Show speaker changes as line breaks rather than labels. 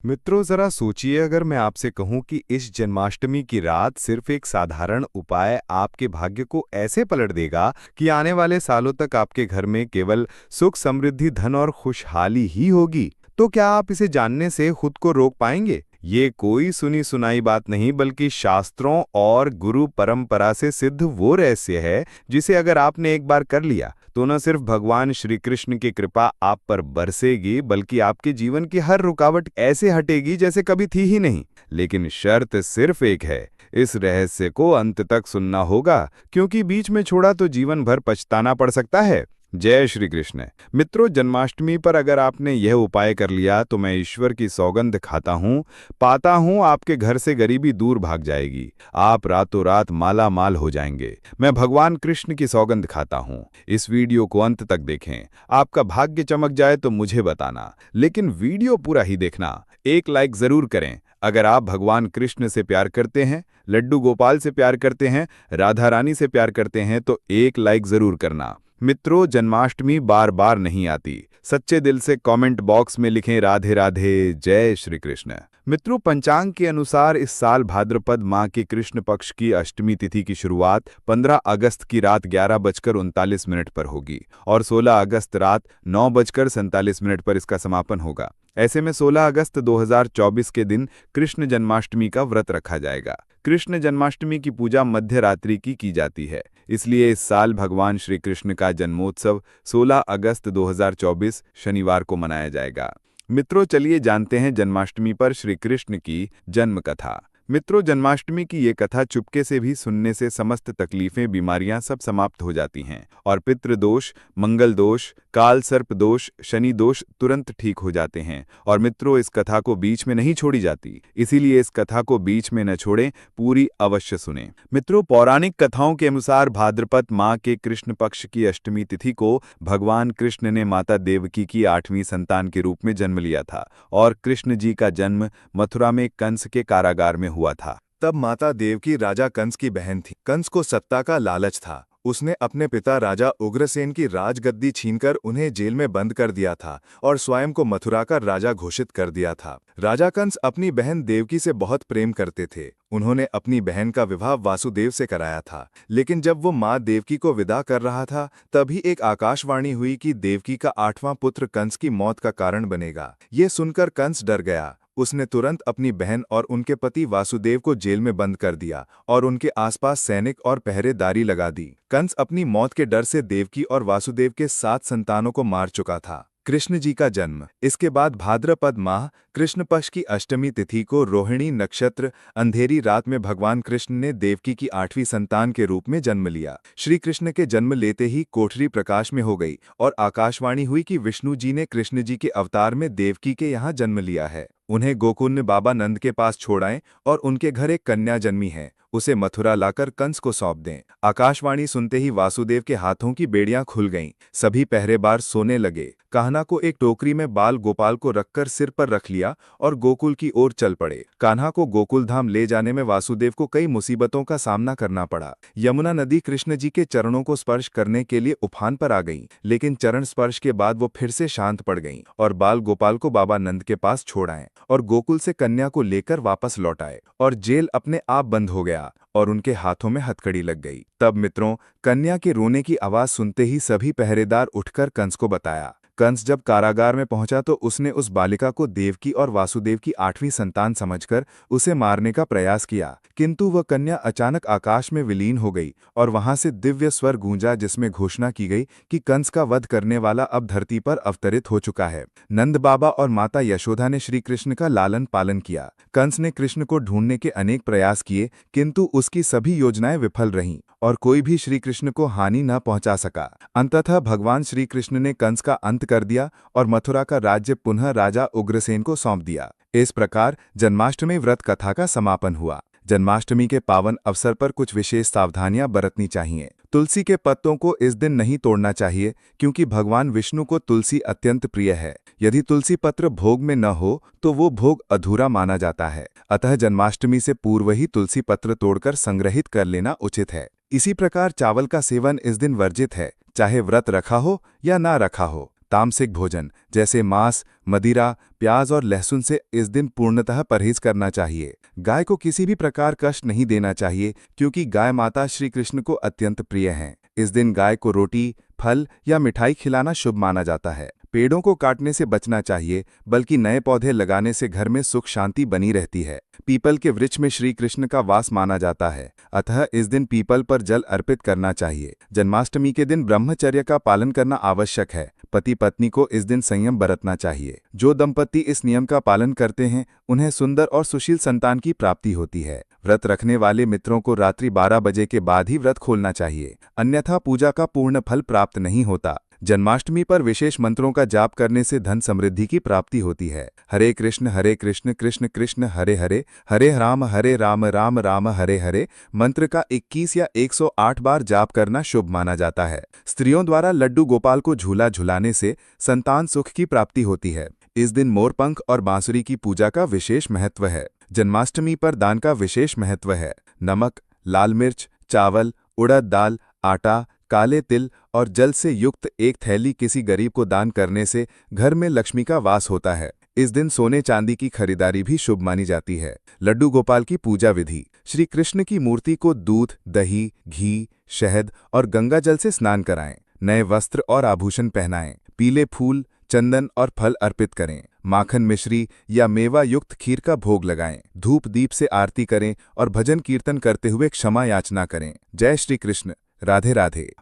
मित्रों, जरा सोचिए, अगर मैं आपसे कहूं कि इस जन्माष्टमी की रात सिर्फ एक साधारण उपाय आपके भाग्य को ऐसे पलट देगा कि आने वाले सालों तक आपके घर में केवल सुख, समृद्धि, धन और खुशहाली ही होगी, तो क्या आप इसे जानने से खुद को रोक पाएंगे? ये कोई सुनी सुनाई बात नहीं, बल्कि शास्त्रों और गुरु परंपरा से सिद्ध वो रहस्य है जिसे अगर आपने एक बार कर लिया तो न सिर्फ भगवान श्री कृष्ण की कृपा आप पर बरसेगी, बल्कि आपके जीवन की हर रुकावट ऐसे हटेगी जैसे कभी थी ही नहीं। लेकिन शर्त सिर्फ एक है, इस रहस्य को अंत तक सुनना होगा, क्योंकि बीच में छोड़ा तो जीवन भर पछताना पड़ सकता है। जय श्री कृष्ण। मित्रों, जन्माष्टमी पर अगर आपने यह उपाय कर लिया तो मैं ईश्वर की सौगंध खाता हूँ, पाता हूँ आपके घर से गरीबी दूर भाग जाएगी, आप रातों रात माला माल हो जाएंगे। मैं भगवान कृष्ण की सौगंध खाता हूँ। इस वीडियो को अंत तक देखें, आपका भाग्य चमक जाए तो मुझे बताना, लेकिन वीडियो पूरा ही देखना। एक लाइक जरूर करें अगर आप भगवान कृष्ण से प्यार करते हैं, लड्डू गोपाल से प्यार करते हैं, राधा रानी से प्यार करते हैं, तो एक लाइक जरूर करना। मित्रों, जन्माष्टमी बार बार नहीं आती। सच्चे दिल से कमेंट बॉक्स में लिखें राधे राधे, जय श्री कृष्ण। मित्रों, पंचांग के अनुसार इस साल भाद्रपद माह की कृष्ण पक्ष की अष्टमी तिथि की शुरुआत 15 अगस्त की रात 11:39 पर होगी और 16 अगस्त रात 9:47 पर इसका समापन होगा। ऐसे में 16 अगस्त 2024 के दिन कृष्ण जन्माष्टमी का व्रत रखा जाएगा। कृष्ण जन्माष्टमी की पूजा मध्य रात्रि की जाती है, इसलिए इस साल भगवान श्री कृष्ण का जन्मोत्सव 16 अगस्त 2024 शनिवार को मनाया जाएगा। मित्रों, चलिए जानते हैं जन्माष्टमी पर श्री कृष्ण की जन्म कथा। मित्रों, जन्माष्टमी की ये कथा चुपके से भी सुनने से समस्त तकलीफें, बीमारियां सब समाप्त हो जाती हैं और पितृदोष, मंगल दोष, काल सर्प दोष, शनि दोष तुरंत ठीक हो जाते हैं। और मित्रों, इस कथा को बीच में नहीं छोड़ी जाती, इसीलिए इस कथा को बीच में न छोड़ें, पूरी अवश्य सुनें। मित्रों, पौराणिक कथाओं के अनुसार भाद्रपद माह के कृष्ण पक्ष की अष्टमी तिथि को भगवान कृष्ण ने माता देवकी की 8वीं संतान के रूप में जन्म लिया था और कृष्ण जी का जन्म मथुरा में कंस के कारागार में हुआ था।
तब माता देवकी राजा कंस की बहन थी। कंस को सत्ता का लालच था। उसने अपने पिता राजा उग्रसेन की राजगद्दी छीनकर उन्हें जेल में बंद कर दिया था और स्वयं को मथुरा का राजा घोषित कर दिया था। राजा कंस अपनी बहन देवकी से बहुत प्रेम करते थे। उन्होंने अपनी बहन का विवाह वासुदेव से कराया था। लेकिन जब वो माँ देवकी को विदा कर रहा था, तभी एक आकाशवाणी हुई कि देवकी का 8वां पुत्र कंस की मौत का कारण बनेगा। ये सुनकर कंस डर गया। उसने तुरंत अपनी बहन और उनके पति वासुदेव को जेल में बंद कर दिया और उनके आसपास सैनिक और पहरेदारी लगा दी। कंस अपनी मौत के डर से देवकी और वासुदेव के 7 संतानों को मार चुका था। कृष्ण जी का जन्म। इसके बाद भाद्रपद माह कृष्ण पक्ष की अष्टमी तिथि को रोहिणी नक्षत्र अंधेरी रात में भगवान कृष्ण ने देवकी की 8वीं संतान के रूप में जन्म लिया। श्री कृष्ण के जन्म लेते ही कोठरी प्रकाश में हो गई और आकाशवाणी हुई कि विष्णु जी ने कृष्ण जी के अवतार में देवकी के यहाँ जन्म लिया है। उन्हें गोकुल में बाबा नंद के पास छोड़ाएं और उनके घर एक कन्या जन्मी है, उसे मथुरा लाकर कंस को सौंप दें। आकाशवाणी सुनते ही वासुदेव के हाथों की बेड़ियां खुल गईं। सभी पहरेदार सोने लगे। कान्हा को एक टोकरी में बाल गोपाल को रखकर सिर पर रख लिया और गोकुल की ओर चल पड़े। कान्हा को गोकुल धाम ले जाने में वासुदेव को कई मुसीबतों का सामना करना पड़ा। यमुना नदी कृष्ण जी के चरणों को स्पर्श करने के लिए उफान पर आ गई, लेकिन चरण स्पर्श के बाद वो फिर से शांत पड़ गईं और बाल गोपाल को बाबा नंद के पास छोड़ आए और गोकुल से कन्या को लेकर वापस लौट आए और जेल अपने आप बंद हो गया और उनके हाथों में हथकड़ी लग गई। तब मित्रों, कन्या के रोने की आवाज सुनते ही सभी पहरेदार उठकर कंस को बताया। कंस जब कारागार में पहुंचा तो उसने उस बालिका को देवकी और वासुदेव की 8वीं संतान समझकर उसे मारने का प्रयास किया, किंतु वह कन्या अचानक आकाश में विलीन हो गई और वहां से दिव्य स्वर गूंजा जिसमें घोषणा की गई कि कंस का वध करने वाला अब धरती पर अवतरित हो चुका है। नंद बाबा और माता यशोदा ने श्री कृष्ण का लालन पालन किया। कंस ने कृष्ण को ढूंढने के अनेक प्रयास किए, किंतु उसकी सभी योजनाएं विफल रहीं और कोई भी श्री कृष्ण को हानि न पहुंचा सका। अंततः भगवान श्री कृष्ण ने कंस का अंत कर दिया और मथुरा का राज्य पुनः राजा उग्रसेन को सौंप दिया। इस प्रकार जन्माष्टमी व्रत कथा का समापन हुआ। जन्माष्टमी के पावन अवसर पर कुछ विशेष सावधानियां बरतनी चाहिए। तुलसी के पत्तों को इस दिन नहीं तोड़ना चाहिए, क्योंकि भगवान विष्णु को तुलसी अत्यंत प्रिय है। यदि तुलसी पत्र भोग में न हो तो वो भोग अधूरा माना जाता है। अतः जन्माष्टमी से पूर्व ही तुलसी पत्र तोड़कर संग्रहित कर लेना उचित है। इसी प्रकार चावल का सेवन इस दिन वर्जित है, चाहे व्रत रखा हो या ना रखा हो। तामसिक भोजन जैसे मांस, मदिरा, प्याज और लहसुन से इस दिन पूर्णतः परहेज करना चाहिए। गाय को किसी भी प्रकार कष्ट नहीं देना चाहिए क्योंकि गाय माता श्री कृष्ण को अत्यंत प्रिय हैं। इस दिन गाय को रोटी, फल या मिठाई खिलाना शुभ माना जाता है। पेड़ों को काटने से बचना चाहिए, बल्कि नए पौधे लगाने से घर में सुख शांति बनी रहती है। पीपल के वृक्ष में श्री कृष्ण का वास माना जाता है, अतः इस दिन पीपल पर जल अर्पित करना चाहिए। जन्माष्टमी के दिन ब्रह्मचर्य का पालन करना आवश्यक है। पति पत्नी को इस दिन संयम बरतना चाहिए। जो दंपति इस नियम का पालन करते हैं उन्हें सुंदर और सुशील संतान की प्राप्ति होती है। व्रत रखने वाले मित्रों को रात्रि 12 बजे के बाद ही व्रत खोलना चाहिए, अन्यथा पूजा का पूर्ण फल प्राप्त नहीं होता। जन्माष्टमी पर विशेष मंत्रों का जाप करने से धन समृद्धि की प्राप्ति होती है। हरे कृष्ण कृष्ण कृष्ण हरे हरे, हरे राम राम राम हरे हरे मंत्र का 21 या 108 बार जाप करना शुभ माना जाता है। स्त्रियों द्वारा लड्डू गोपाल को झूला झुलाने से संतान सुख की प्राप्ति होती है। इस दिन मोरपंख और बांसुरी की पूजा का विशेष महत्व है। जन्माष्टमी पर दान का विशेष महत्व है। नमक, लाल मिर्च, चावल, उड़द दाल, आटा, काले तिल और जल से युक्त एक थैली किसी गरीब को दान करने से घर में लक्ष्मी का वास होता है। इस दिन सोने चांदी की खरीदारी भी शुभ मानी जाती है। लड्डू गोपाल की पूजा विधि। श्री कृष्ण की मूर्ति को दूध, दही, घी, शहद और गंगा जल से स्नान कराएं। नए वस्त्र और आभूषण पहनाएं। पीले फूल, चंदन और फल अर्पित करें। माखन, मिश्री या मेवा युक्त खीर का भोग लगाएं। धूप दीप से आरती करें और भजन कीर्तन करते हुए क्षमा याचना करें। जय श्री कृष्ण। राधे राधे।